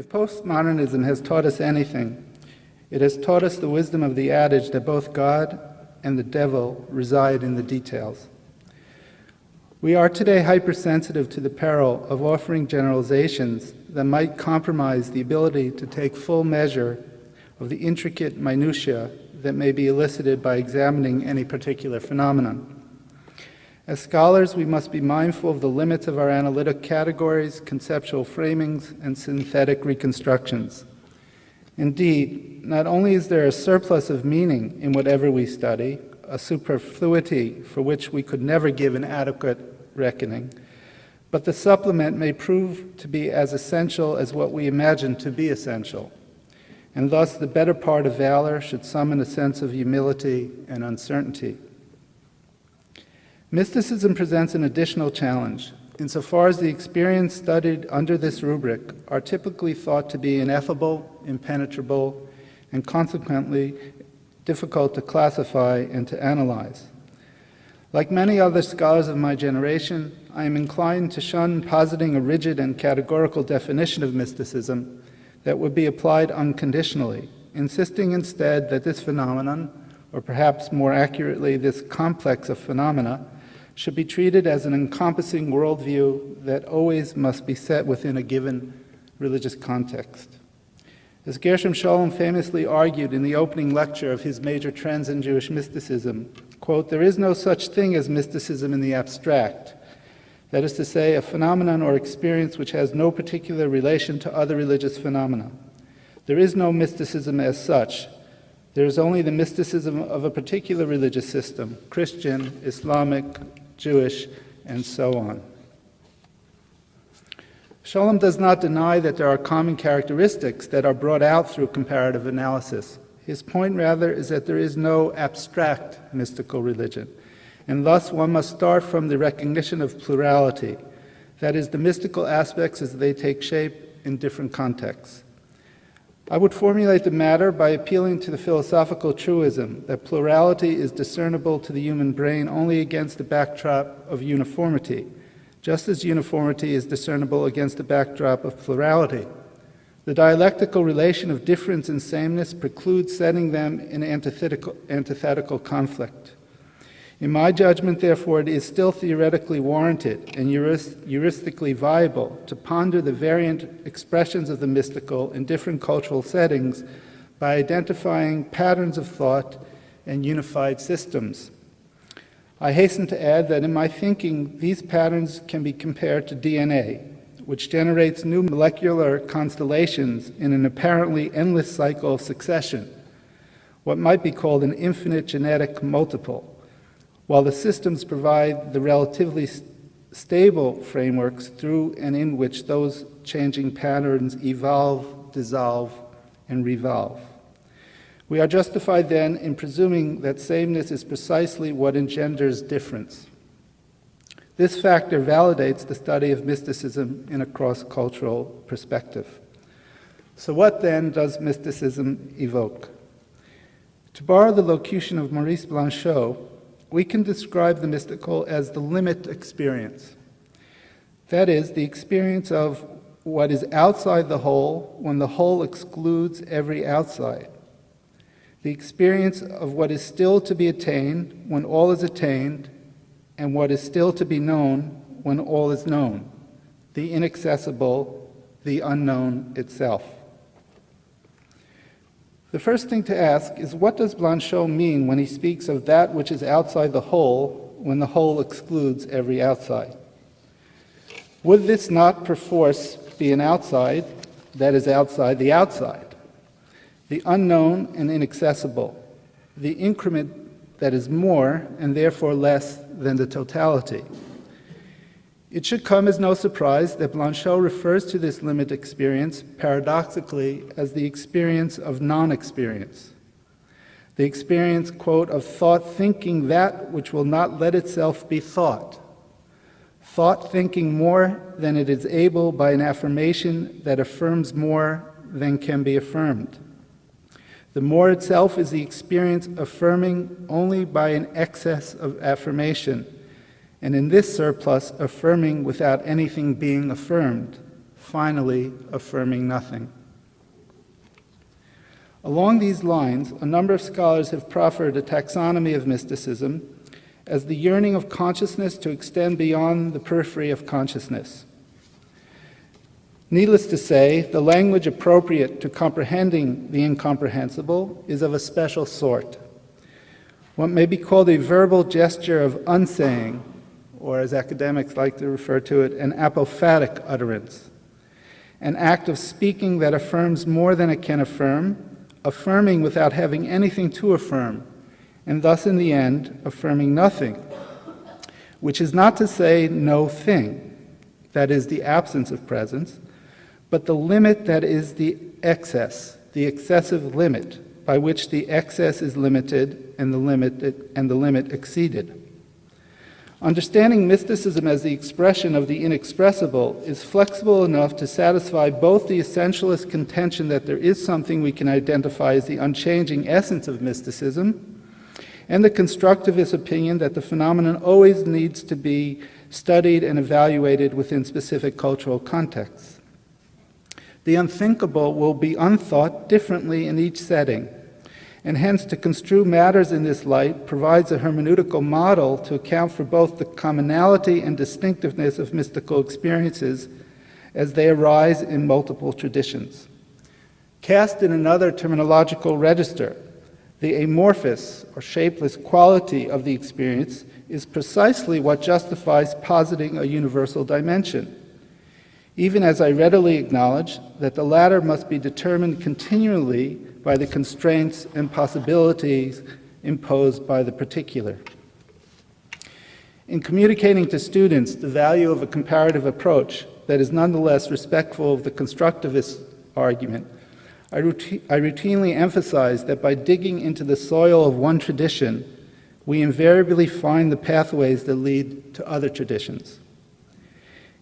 If postmodernism has taught us anything, it has taught us the wisdom of the adage that both God and the devil reside in the details. We are today hypersensitive to the peril of offering generalizations that might compromise the ability to take full measure of the intricate minutiae that may be elicited by examining any particular phenomenon. As scholars, we must be mindful of the limits of our analytic categories, conceptual framings, and synthetic reconstructions. Indeed, not only is there a surplus of meaning in whatever we study, a superfluity for which we could never give an adequate reckoning, but the supplement may prove to be as essential as what we imagine to be essential, and thus the better part of valor should summon a sense of humility and uncertainty. Mysticism presents an additional challenge, insofar as the experience studied under this rubric are typically thought to be ineffable, impenetrable, and consequently difficult to classify and to analyze. Like many other scholars of my generation, I am inclined to shun positing a rigid and categorical definition of mysticism that would be applied unconditionally, insisting instead that this phenomenon, or perhaps more accurately this complex of phenomena, should be treated as an encompassing worldview that always must be set within a given religious context. As Gershom Scholem famously argued in the opening lecture of his major Trends in Jewish Mysticism, quote, "There is no such thing as mysticism in the abstract. That is to say, a phenomenon or experience which has no particular relation to other religious phenomena. There is no mysticism as such. There is only the mysticism of a particular religious system, Christian, Islamic, Jewish, and so on." Scholem does not deny that there are common characteristics that are brought out through comparative analysis. His point, rather, is that there is no abstract mystical religion, and thus one must start from the recognition of plurality, that is, the mystical aspects as they take shape in different contexts. I would formulate the matter by appealing to the philosophical truism that plurality is discernible to the human brain only against the backdrop of uniformity, just as uniformity is discernible against the backdrop of plurality. The dialectical relation of difference and sameness precludes setting them in antithetical conflict. In my judgment, therefore, it is still theoretically warranted and heuristically viable to ponder the variant expressions of the mystical in different cultural settings by identifying patterns of thought and unified systems. I hasten to add that in my thinking, these patterns can be compared to DNA, which generates new molecular constellations in an apparently endless cycle of succession, what might be called an infinite genetic multiple, while the systems provide the relatively stable frameworks through and in which those changing patterns evolve, dissolve, and revolve. We are justified then in presuming that sameness is precisely what engenders difference. This factor validates the study of mysticism in a cross-cultural perspective. So what then does mysticism evoke? To borrow the locution of Maurice Blanchot, we can describe the mystical as the limit experience. That is, the experience of what is outside the whole when the whole excludes every outside. The experience of what is still to be attained when all is attained, and what is still to be known when all is known. The inaccessible, the unknown itself. The first thing to ask is, what does Blanchot mean when he speaks of that which is outside the whole when the whole excludes every outside? Would this not perforce be an outside that is outside the outside, the unknown and inaccessible, the increment that is more and therefore less than the totality? It should come as no surprise that Blanchot refers to this limit experience paradoxically as the experience of non-experience. The experience, quote, of thought thinking that which will not let itself be thought. Thought thinking more than it is able by an affirmation that affirms more than can be affirmed. The more itself is the experience affirming only by an excess of affirmation, and in this surplus affirming without anything being affirmed, finally affirming nothing. Along these lines, a number of scholars have proffered a taxonomy of mysticism as the yearning of consciousness to extend beyond the periphery of consciousness. Needless to say, the language appropriate to comprehending the incomprehensible is of a special sort. What may be called a verbal gesture of unsaying, or as academics like to refer to it, an apophatic utterance, an act of speaking that affirms more than it can affirm, affirming without having anything to affirm, and thus in the end, affirming nothing, which is not to say no thing, that is the absence of presence, but the limit that is the excess, the excessive limit, by which the excess is limited and the limit exceeded. Understanding mysticism as the expression of the inexpressible is flexible enough to satisfy both the essentialist contention that there is something we can identify as the unchanging essence of mysticism, and the constructivist opinion that the phenomenon always needs to be studied and evaluated within specific cultural contexts. The unthinkable will be unthought differently in each setting, and hence to construe matters in this light provides a hermeneutical model to account for both the commonality and distinctiveness of mystical experiences as they arise in multiple traditions. Cast in another terminological register, the amorphous or shapeless quality of the experience is precisely what justifies positing a universal dimension, even as I readily acknowledge that the latter must be determined continually by the constraints and possibilities imposed by the particular. In communicating to students the value of a comparative approach that is nonetheless respectful of the constructivist argument, I routinely emphasize that by digging into the soil of one tradition, we invariably find the pathways that lead to other traditions.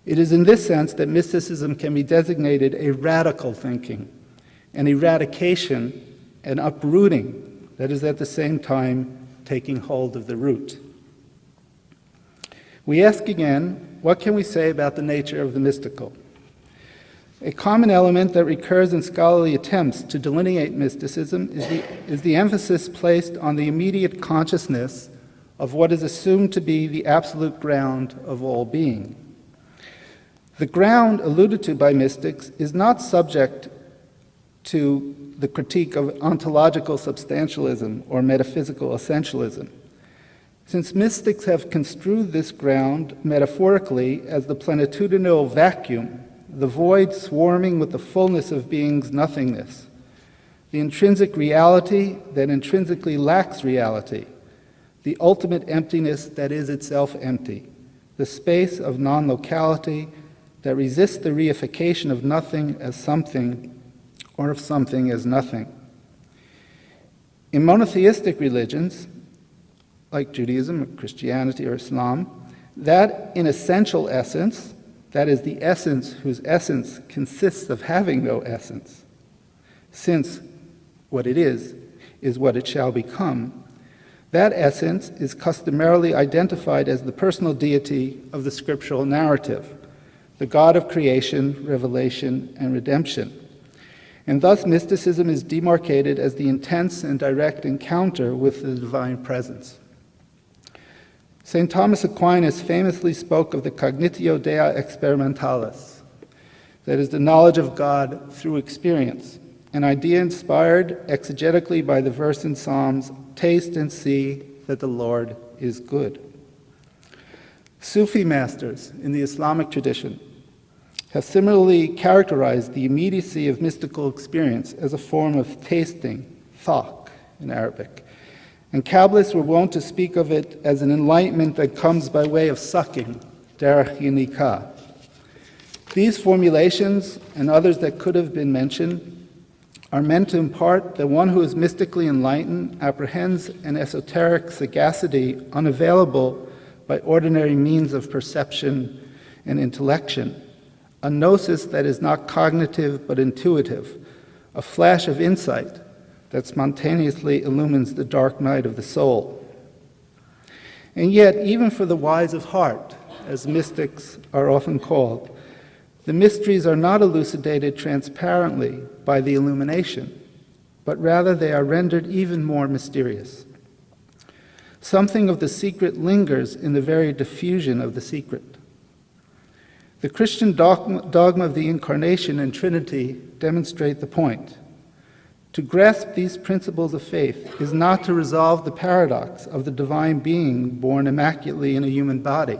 It is in this sense that mysticism can be designated a radical thinking, an eradication, an uprooting that is at the same time taking hold of the root. We ask again, what can we say about the nature of the mystical? A common element that recurs in scholarly attempts to delineate mysticism is the emphasis placed on the immediate consciousness of what is assumed to be the absolute ground of all being. The ground alluded to by mystics is not subject to the critique of ontological substantialism or metaphysical essentialism. Since mystics have construed this ground metaphorically as the plenitudinal vacuum, the void swarming with the fullness of being's nothingness, the intrinsic reality that intrinsically lacks reality, the ultimate emptiness that is itself empty, the space of non-locality that resists the reification of nothing as something or of something as nothing. In monotheistic religions, like Judaism, or Christianity, or Islam, that inessential essence, that is the essence whose essence consists of having no essence, since what it is what it shall become, that essence is customarily identified as the personal deity of the scriptural narrative, the God of creation, revelation, and redemption. And thus mysticism is demarcated as the intense and direct encounter with the divine presence. St. Thomas Aquinas famously spoke of the cognitio Dei experimentalis, that is the knowledge of God through experience, an idea inspired exegetically by the verse in Psalms, "Taste and see that the Lord is good." Sufi masters in the Islamic tradition have similarly characterized the immediacy of mystical experience as a form of tasting, thaq in Arabic. And Kabbalists were wont to speak of it as an enlightenment that comes by way of sucking, derech yinika. These formulations, and others that could have been mentioned, are meant to impart that one who is mystically enlightened apprehends an esoteric sagacity unavailable by ordinary means of perception and intellection, a gnosis that is not cognitive but intuitive, a flash of insight that spontaneously illumines the dark night of the soul. And yet, even for the wise of heart, as mystics are often called, The mysteries are not elucidated transparently by the illumination, but rather they are rendered even more mysterious. Something of the secret lingers in the very diffusion of the secret. The Christian dogma of the Incarnation and Trinity demonstrate the point. To grasp these principles of faith is not to resolve the paradox of the divine being born immaculately in a human body,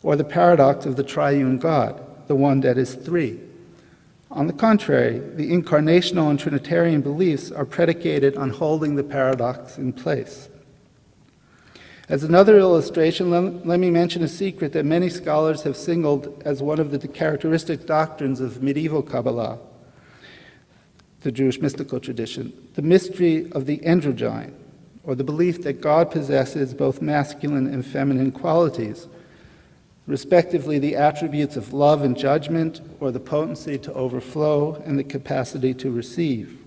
or the paradox of the triune God, the one that is three. On the contrary, the incarnational and Trinitarian beliefs are predicated on holding the paradox in place. As another illustration, let me mention a secret that many scholars have singled as one of the characteristic doctrines of medieval Kabbalah, the Jewish mystical tradition, the mystery of the androgyne, or the belief that God possesses both masculine and feminine qualities, respectively the attributes of love and judgment, or the potency to overflow and the capacity to receive.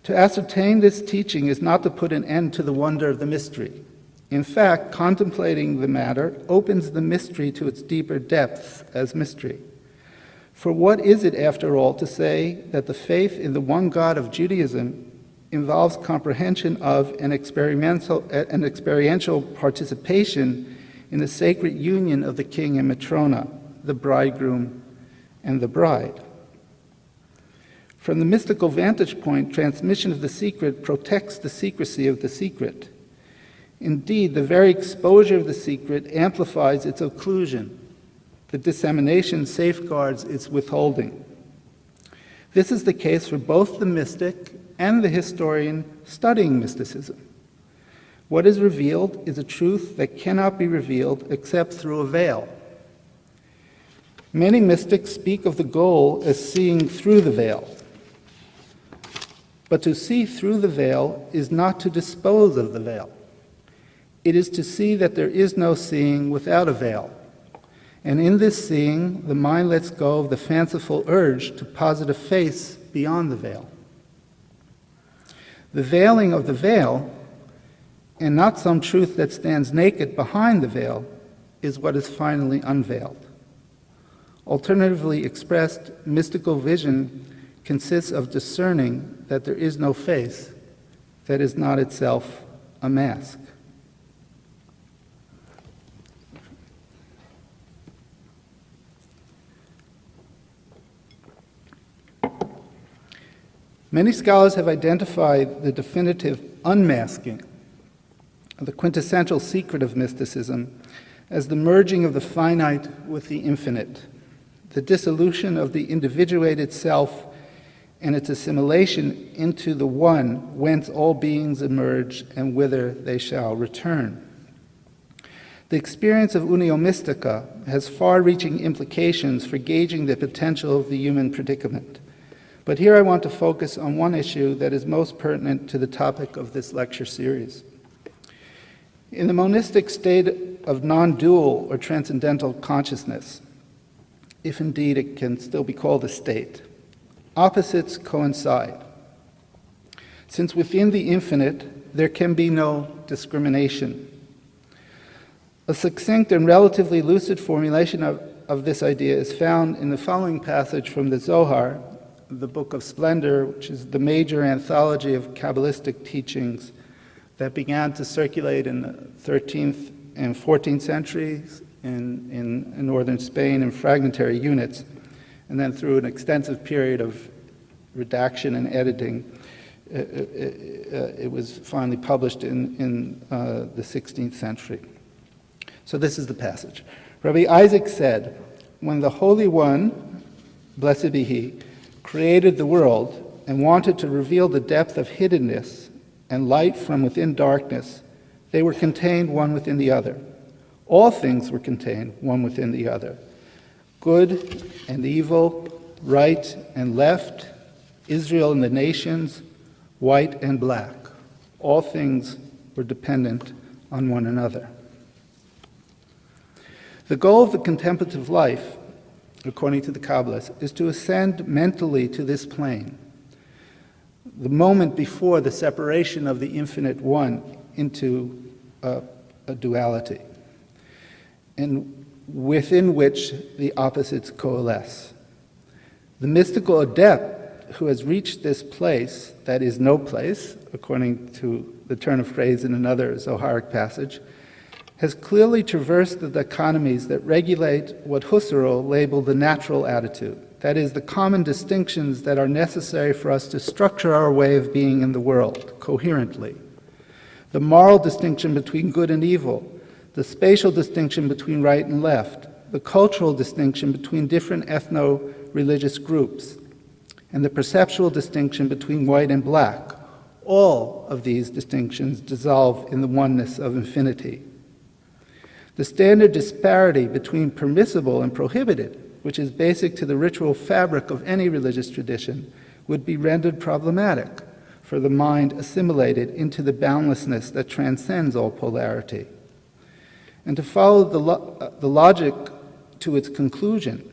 To ascertain this teaching is not to put an end to the wonder of the mystery. In fact, contemplating the matter opens the mystery to its deeper depths as mystery. For what is it, after all, to say that the faith in the one God of Judaism involves comprehension of an experiential participation in the sacred union of the king and matrona, the bridegroom and the bride? From the mystical vantage point, transmission of the secret protects the secrecy of the secret. Indeed, the very exposure of the secret amplifies its occlusion. The dissemination safeguards its withholding. This is the case for both the mystic and the historian studying mysticism. What is revealed is a truth that cannot be revealed except through a veil. Many mystics speak of the goal as seeing through the veil. But to see through the veil is not to dispose of the veil. It is to see that there is no seeing without a veil. And in this seeing, the mind lets go of the fanciful urge to posit a face beyond the veil. The veiling of the veil, and not some truth that stands naked behind the veil, is what is finally unveiled. Alternatively expressed, mystical vision consists of discerning that there is no face that is not itself a mask. Many scholars have identified the definitive unmasking, the quintessential secret of mysticism, as the merging of the finite with the infinite, the dissolution of the individuated self and its assimilation into the one whence all beings emerge and whither they shall return. The experience of unio mystica has far-reaching implications for gauging the potential of the human predicament. But here I want to focus on one issue that is most pertinent to the topic of this lecture series. In the monistic state of non-dual or transcendental consciousness, if indeed it can still be called a state, opposites coincide. Since within the infinite, there can be no discrimination. A succinct and relatively lucid formulation of this idea is found in the following passage from the Zohar, the Book of Splendor, which is the major anthology of Kabbalistic teachings that began to circulate in the 13th and 14th centuries in northern Spain in fragmentary units, and then through an extensive period of redaction and editing, it was finally published in the 16th century. So this is the passage. Rabbi Isaac said, "When the Holy One, blessed be He, created the world and wanted to reveal the depth of hiddenness and light from within darkness, they were contained one within the other. All things were contained one within the other. Good and evil, right and left, Israel and the nations, white and black. All things were dependent on one another." The goal of the contemplative life, according to the Kabbalists, is to ascend mentally to this plane, the moment before the separation of the infinite one into a duality. And within which the opposites coalesce. The mystical adept who has reached this place, that is no place, according to the turn of phrase in another Zoharic passage, has clearly traversed the dichotomies that regulate what Husserl labeled the natural attitude, that is, the common distinctions that are necessary for us to structure our way of being in the world coherently. The moral distinction between good and evil, the spatial distinction between right and left, the cultural distinction between different ethno-religious groups, and the perceptual distinction between white and black. All of these distinctions dissolve in the oneness of infinity. The standard disparity between permissible and prohibited, which is basic to the ritual fabric of any religious tradition, would be rendered problematic for the mind assimilated into the boundlessness that transcends all polarity. And to follow the logic to its conclusion,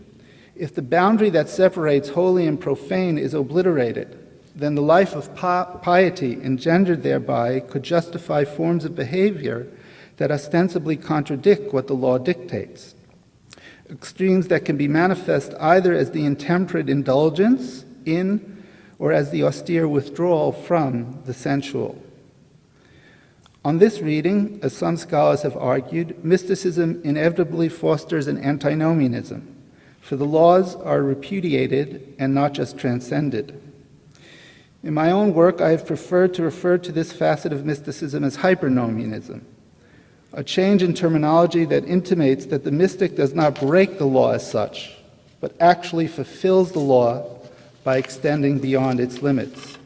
if the boundary that separates holy and profane is obliterated, then the life of piety engendered thereby could justify forms of behavior that ostensibly contradict what the law dictates. Extremes that can be manifest either as the intemperate indulgence in or as the austere withdrawal from the sensual. On this reading, as some scholars have argued, mysticism inevitably fosters an antinomianism, for the laws are repudiated and not just transcended. In my own work, I have preferred to refer to this facet of mysticism as hypernomianism, a change in terminology that intimates that the mystic does not break the law as such, but actually fulfills the law by extending beyond its limits.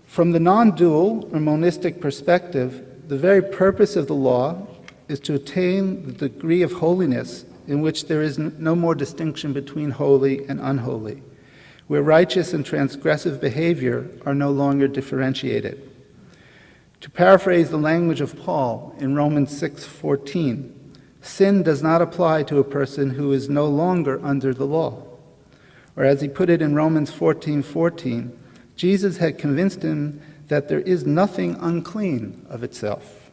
From the non-dual or monistic perspective, the very purpose of the law is to attain the degree of holiness in which there is no more distinction between holy and unholy, where righteous and transgressive behavior are no longer differentiated. To paraphrase the language of Paul in Romans 6:14, sin does not apply to a person who is no longer under the law. Or as he put it in Romans 14:14, Jesus had convinced him that there is nothing unclean of itself.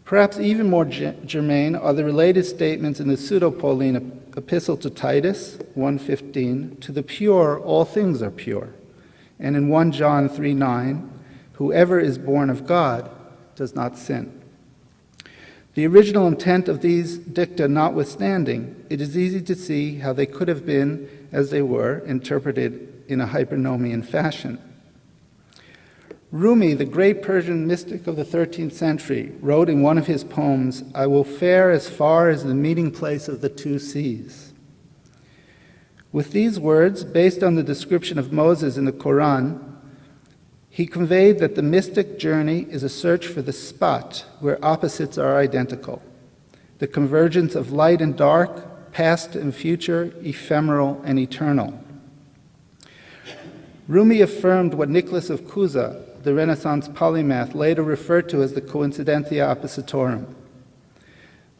Perhaps even more germane are the related statements in the pseudo-Pauline epistle to Titus 1:15, to the pure all things are pure, and in 1 John 3:9, whoever is born of God does not sin. The original intent of these dicta notwithstanding, it is easy to see how they could have been, as they were, interpreted in a hypernomian fashion. Rumi, the great Persian mystic of the 13th century, wrote in one of his poems, "I will fare as far as the meeting place of the two seas." With these words, based on the description of Moses in the Quran, he conveyed that the mystic journey is a search for the spot where opposites are identical, the convergence of light and dark, past and future, ephemeral and eternal. Rumi affirmed what Nicholas of Cusa, the Renaissance polymath, later referred to as the coincidentia oppositorum.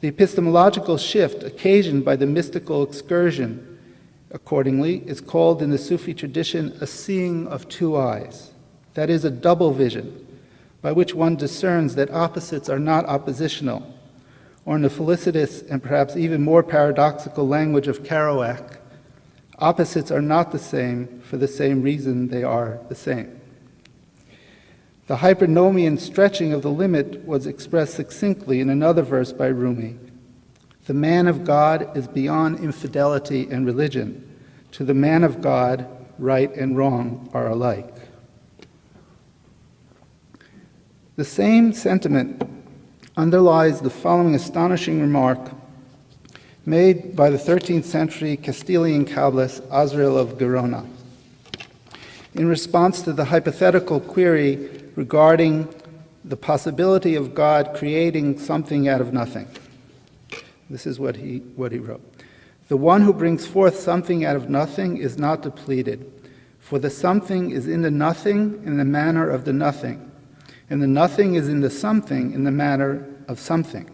The epistemological shift occasioned by the mystical excursion, accordingly, is called in the Sufi tradition a seeing of two eyes. That is a double vision, by which one discerns that opposites are not oppositional, or in the felicitous and perhaps even more paradoxical language of Kerouac, opposites are not the same for the same reason they are the same. The hypernomian stretching of the limit was expressed succinctly in another verse by Rumi. The man of God is beyond infidelity and religion. To the man of God, right and wrong are alike. The same sentiment underlies the following astonishing remark made by the 13th century Castilian Kabbalist Azrael of Gerona in response to the hypothetical query regarding the possibility of God creating something out of nothing. This is what he wrote. The one who brings forth something out of nothing is not depleted, for the something is in the nothing in the manner of the nothing, and the nothing is in the something in the manner of something.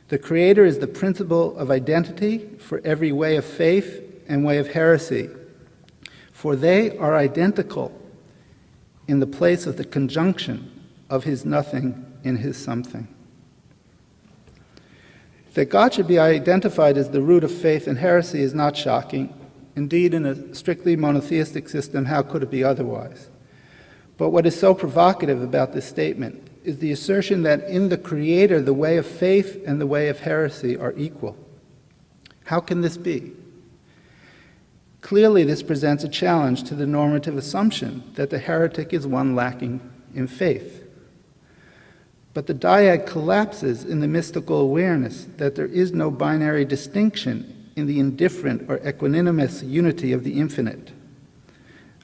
The Creator is the principle of identity for every way of faith and way of heresy, for they are identical in the place of the conjunction of his nothing in his something. That God should be identified as the root of faith and heresy is not shocking. Indeed, in a strictly monotheistic system, how could it be otherwise? But what is so provocative about this statement is the assertion that in the Creator, the way of faith and the way of heresy are equal. How can this be? Clearly, this presents a challenge to the normative assumption that the heretic is one lacking in faith. But the dyad collapses in the mystical awareness that there is no binary distinction in the indifferent or equanimous unity of the infinite.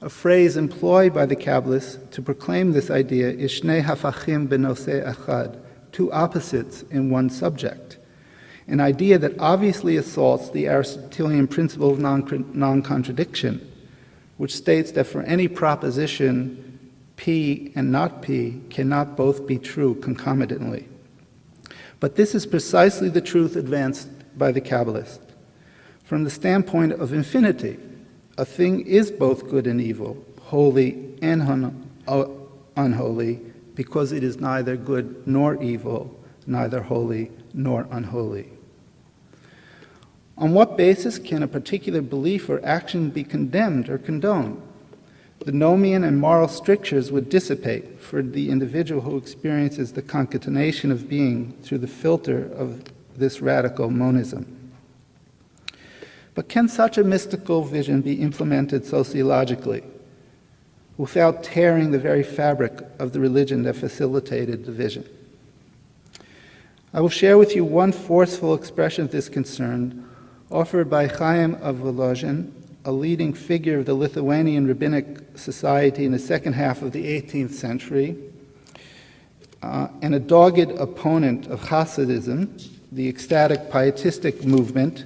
A phrase employed by the Kabbalists to proclaim this idea is Shnei hafachim benoseh echad, two opposites in one subject, an idea that obviously assaults the Aristotelian principle of non-contradiction, which states that for any proposition, P and not P cannot both be true concomitantly. But this is precisely the truth advanced by the Kabbalists. From the standpoint of infinity, a thing is both good and evil, holy and unholy, because it is neither good nor evil, neither holy nor unholy. On what basis can a particular belief or action be condemned or condoned? The nomian and moral strictures would dissipate for the individual who experiences the concatenation of being through the filter of this radical monism. But can such a mystical vision be implemented sociologically without tearing the very fabric of the religion that facilitated the vision? I will share with you one forceful expression of this concern offered by Chaim of Volozhin, a leading figure of the Lithuanian rabbinic society in the second half of the 18th century, and a dogged opponent of Hasidism, the ecstatic pietistic movement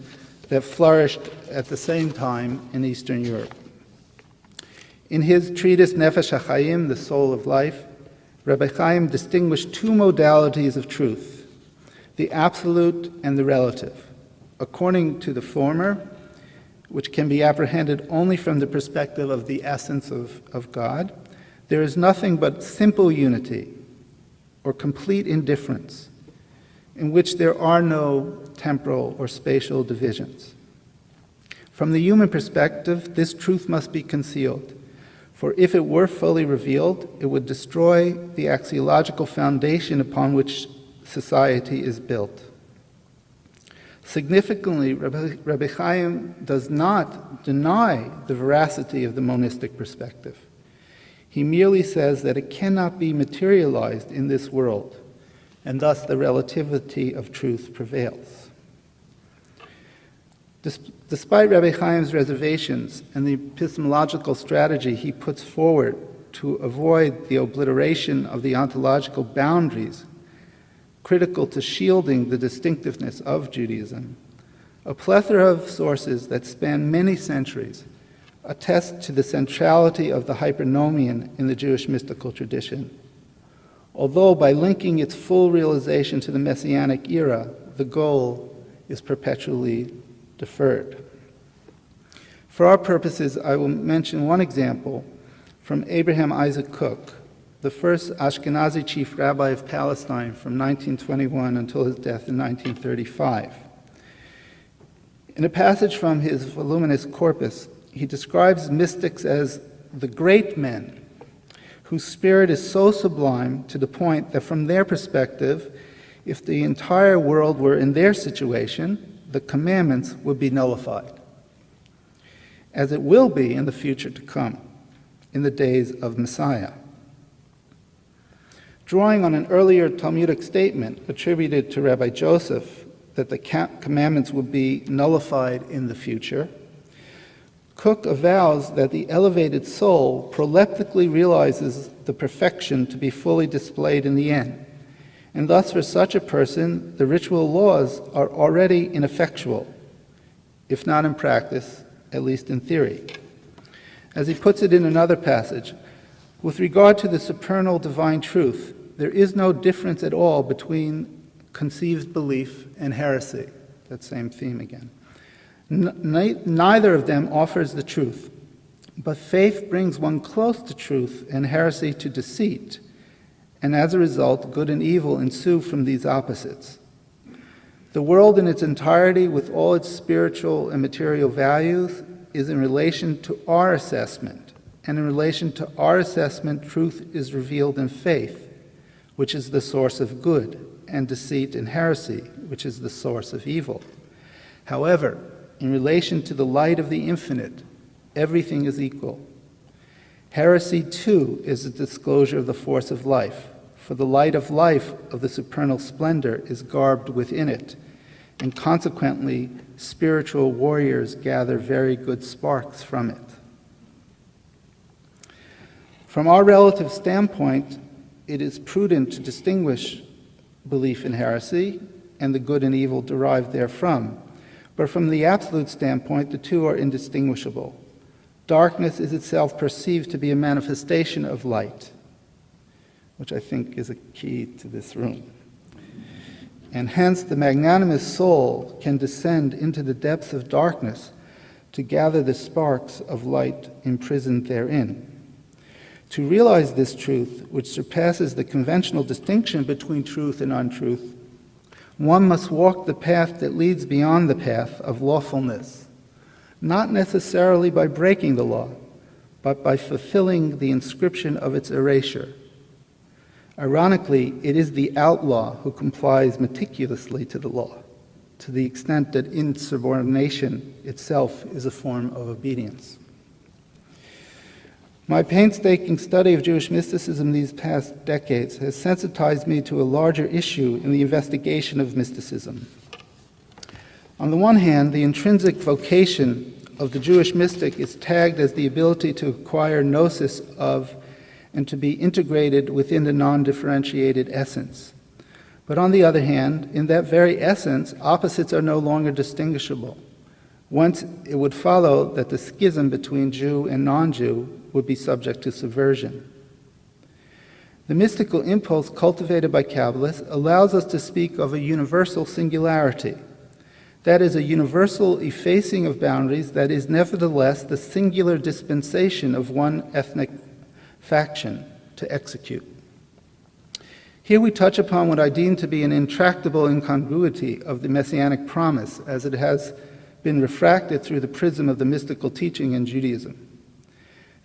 that flourished at the same time in Eastern Europe. In his treatise Nefesh HaChaim, The Soul of Life, Rabbi Chaim distinguished two modalities of truth, the absolute and the relative. According to the former, which can be apprehended only from the perspective of the essence of God, there is nothing but simple unity or complete indifference in which there are no temporal or spatial divisions. From the human perspective, this truth must be concealed, for if it were fully revealed, it would destroy the axiological foundation upon which society is built. Significantly, Rabbi Chaim does not deny the veracity of the monistic perspective. He merely says that it cannot be materialized in this world, and thus the relativity of truth prevails. Despite Rabbi Chaim's reservations and the epistemological strategy he puts forward to avoid the obliteration of the ontological boundaries critical to shielding the distinctiveness of Judaism, a plethora of sources that span many centuries attest to the centrality of the hypernomian in the Jewish mystical tradition, although by linking its full realization to the Messianic era, the goal is perpetually deferred. For our purposes, I will mention one example from Abraham Isaac Kook, the first Ashkenazi chief rabbi of Palestine from 1921 until his death in 1935. In a passage from his voluminous corpus, he describes mystics as the great men whose spirit is so sublime to the point that from their perspective, if the entire world were in their situation, the commandments would be nullified, as it will be in the future to come, in the days of Messiah. Drawing on an earlier Talmudic statement attributed to Rabbi Joseph that the commandments would be nullified in the future, Kook avows that the elevated soul proleptically realizes the perfection to be fully displayed in the end, and thus for such a person, the ritual laws are already ineffectual, if not in practice, at least in theory. As he puts it in another passage, with regard to the supernal divine truth, there is no difference at all between conceived belief and heresy. That same theme again. Neither of them offers the truth, but faith brings one close to truth and heresy to deceit, and as a result, good and evil ensue from these opposites. The world in its entirety, with all its spiritual and material values, is in relation to our assessment. And in relation to our assessment, truth is revealed in faith, which is the source of good, and deceit and heresy, which is the source of evil. However, in relation to the light of the infinite, everything is equal. Heresy, too, is a disclosure of the force of life, for the light of life of the supernal splendor is garbed within it, and consequently, spiritual warriors gather very good sparks from it. From our relative standpoint, it is prudent to distinguish belief in heresy and the good and evil derived therefrom, but from the absolute standpoint, the two are indistinguishable. Darkness is itself perceived to be a manifestation of light, which I think is a key to this room. And hence the magnanimous soul can descend into the depths of darkness to gather the sparks of light imprisoned therein. To realize this truth, which surpasses the conventional distinction between truth and untruth, one must walk the path that leads beyond the path of lawfulness, not necessarily by breaking the law, but by fulfilling the inscription of its erasure. Ironically, it is the outlaw who complies meticulously to the law, to the extent that insubordination itself is a form of obedience. My painstaking study of Jewish mysticism these past decades has sensitized me to a larger issue in the investigation of mysticism. On the one hand, the intrinsic vocation of the Jewish mystic is tagged as the ability to acquire gnosis of and to be integrated within the non-differentiated essence. But on the other hand, in that very essence, opposites are no longer distinguishable. Once it would follow that the schism between Jew and non-Jew would be subject to subversion. The mystical impulse cultivated by Kabbalists allows us to speak of a universal singularity. That is, a universal effacing of boundaries that is nevertheless the singular dispensation of one ethnic faction to execute. Here we touch upon what I deem to be an intractable incongruity of the messianic promise as it has been refracted through the prism of the mystical teaching in Judaism.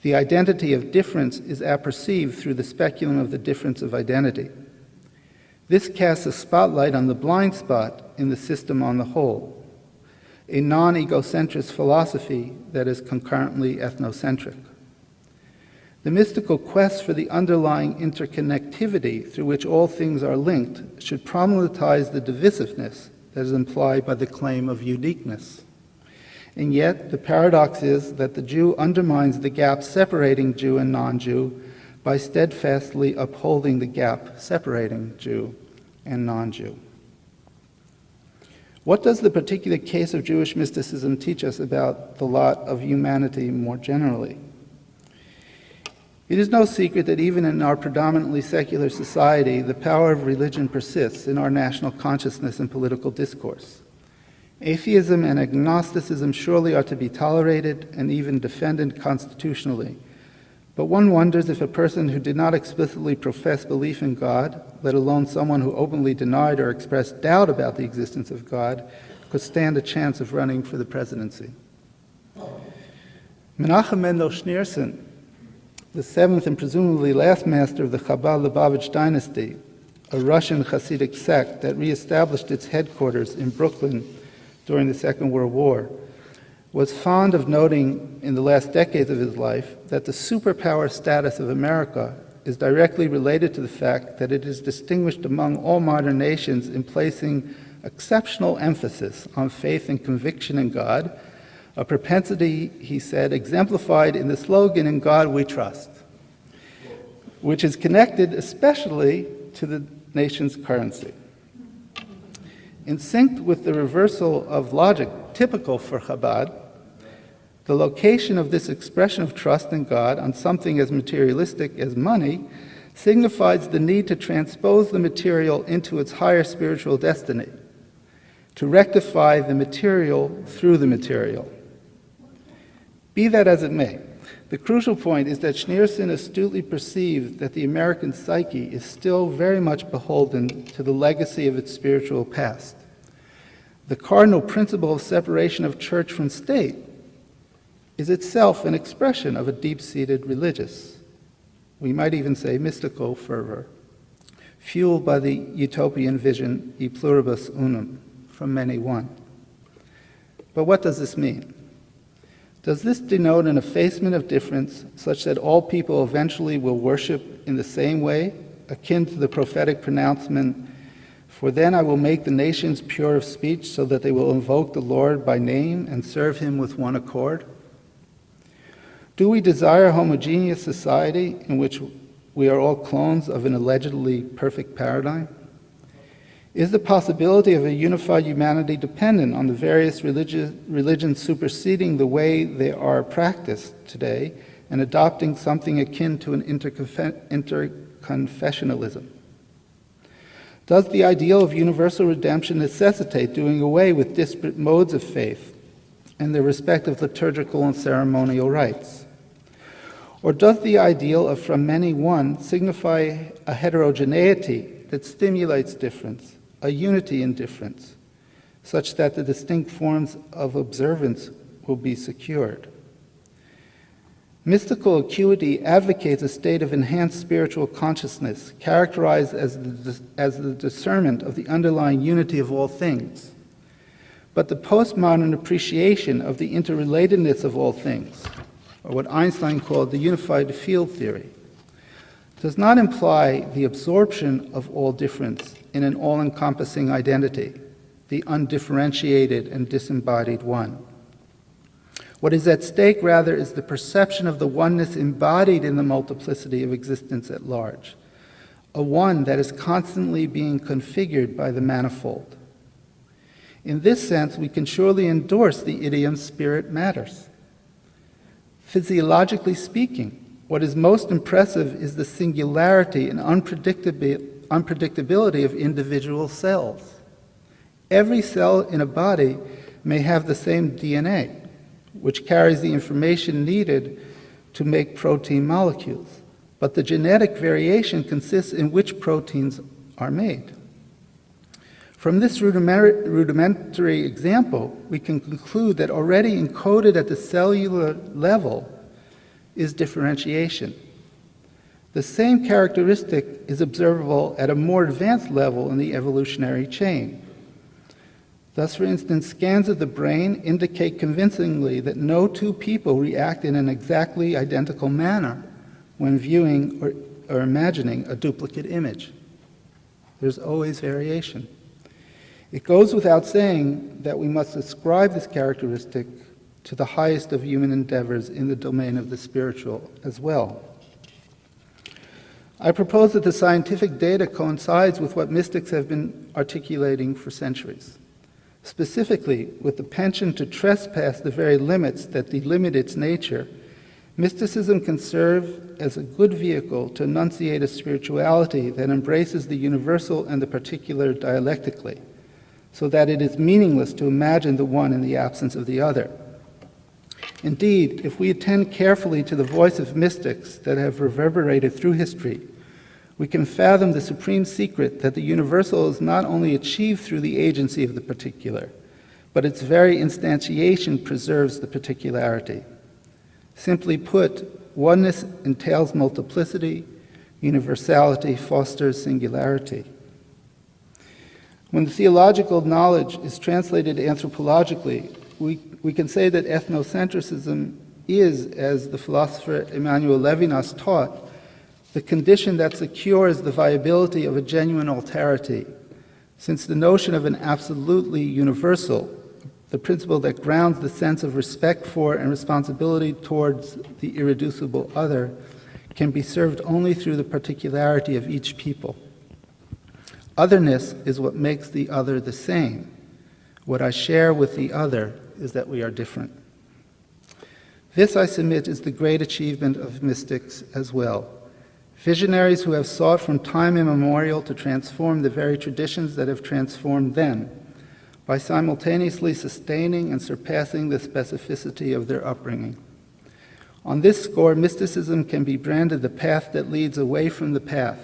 The identity of difference is apperceived through the speculum of the difference of identity. This casts a spotlight on the blind spot in the system on the whole, a non-egocentrist philosophy that is concurrently ethnocentric. The mystical quest for the underlying interconnectivity through which all things are linked should problematize the divisiveness that is implied by the claim of uniqueness. And yet, the paradox is that the Jew undermines the gap separating Jew and non-Jew by steadfastly upholding the gap separating Jew and non-Jew. What does the particular case of Jewish mysticism teach us about the lot of humanity more generally? It is no secret that even in our predominantly secular society, the power of religion persists in our national consciousness and political discourse. Atheism and agnosticism surely are to be tolerated and even defended constitutionally. But one wonders if a person who did not explicitly profess belief in God, let alone someone who openly denied or expressed doubt about the existence of God, could stand a chance of running for the presidency. Menachem Mendel Schneerson, the seventh and presumably last master of the Chabad Lubavitch dynasty, a Russian Hasidic sect that reestablished its headquarters in Brooklyn during the Second World War, was fond of noting in the last decades of his life that the superpower status of America is directly related to the fact that it is distinguished among all modern nations in placing exceptional emphasis on faith and conviction in God, a propensity, he said, exemplified in the slogan, "In God We Trust," which is connected especially to the nation's currency. In sync with the reversal of logic typical for Chabad, the location of this expression of trust in God on something as materialistic as money signifies the need to transpose the material into its higher spiritual destiny, to rectify the material through the material. Be that as it may, the crucial point is that Schneerson astutely perceived that the American psyche is still very much beholden to the legacy of its spiritual past. The cardinal principle of separation of church from state is itself an expression of a deep-seated religious, we might even say mystical fervor, fueled by the utopian vision e pluribus unum, from many one. But what does this mean? Does this denote an effacement of difference such that all people eventually will worship in the same way, akin to the prophetic pronouncement, "For then I will make the nations pure of speech so that they will invoke the Lord by name and serve him with one accord"? Do we desire a homogeneous society in which we are all clones of an allegedly perfect paradigm? Is the possibility of a unified humanity dependent on the various religions superseding the way they are practiced today and adopting something akin to an interconfessionalism? Does the ideal of universal redemption necessitate doing away with disparate modes of faith and their respective liturgical and ceremonial rites? Or does the ideal of from many one signify a heterogeneity that stimulates difference, a unity in difference, such that the distinct forms of observance will be secured? Mystical acuity advocates a state of enhanced spiritual consciousness characterized as the discernment of the underlying unity of all things. But the postmodern appreciation of the interrelatedness of all things, or what Einstein called the unified field theory, does not imply the absorption of all difference in an all-encompassing identity, the undifferentiated and disembodied one. What is at stake, rather, is the perception of the oneness embodied in the multiplicity of existence at large, a one that is constantly being configured by the manifold. In this sense, we can surely endorse the idiom "spirit matters." Physiologically speaking, what is most impressive is the singularity and unpredictability of individual cells. Every cell in a body may have the same DNA, which carries the information needed to make protein molecules, but the genetic variation consists in which proteins are made. From this rudimentary example, we can conclude that already encoded at the cellular level is differentiation. The same characteristic is observable at a more advanced level in the evolutionary chain. Thus, for instance, scans of the brain indicate convincingly that no two people react in an exactly identical manner when viewing or imagining a duplicate image. There's always variation. It goes without saying that we must ascribe this characteristic to the highest of human endeavors in the domain of the spiritual as well. I propose that the scientific data coincides with what mystics have been articulating for centuries, specifically with the penchant to trespass the very limits that delimit its nature. Mysticism can serve as a good vehicle to enunciate a spirituality that embraces the universal and the particular dialectically, so that it is meaningless to imagine the one in the absence of the other. Indeed, if we attend carefully to the voice of mystics that have reverberated through history, we can fathom the supreme secret that the universal is not only achieved through the agency of the particular, but its very instantiation preserves the particularity. Simply put, oneness entails multiplicity, universality fosters singularity. When the theological knowledge is translated anthropologically, we can say that ethnocentrism is, as the philosopher Emmanuel Levinas taught, the condition that secures the viability of a genuine alterity, since the notion of an absolutely universal, the principle that grounds the sense of respect for and responsibility towards the irreducible other, can be served only through the particularity of each people. Otherness is what makes the other the same. What I share with the other is that we are different. This, I submit, is the great achievement of mystics as well. Visionaries who have sought from time immemorial to transform the very traditions that have transformed them, by simultaneously sustaining and surpassing the specificity of their upbringing. On this score, mysticism can be branded the path that leads away from the path,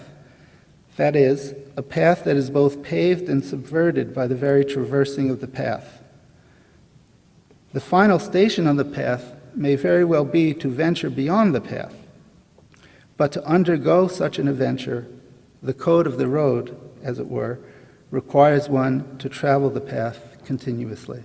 That is, a path that is both paved and subverted by the very traversing of the path. The final station on the path may very well be to venture beyond the path, but to undergo such an adventure, the code of the road, as it were, requires one to travel the path continuously.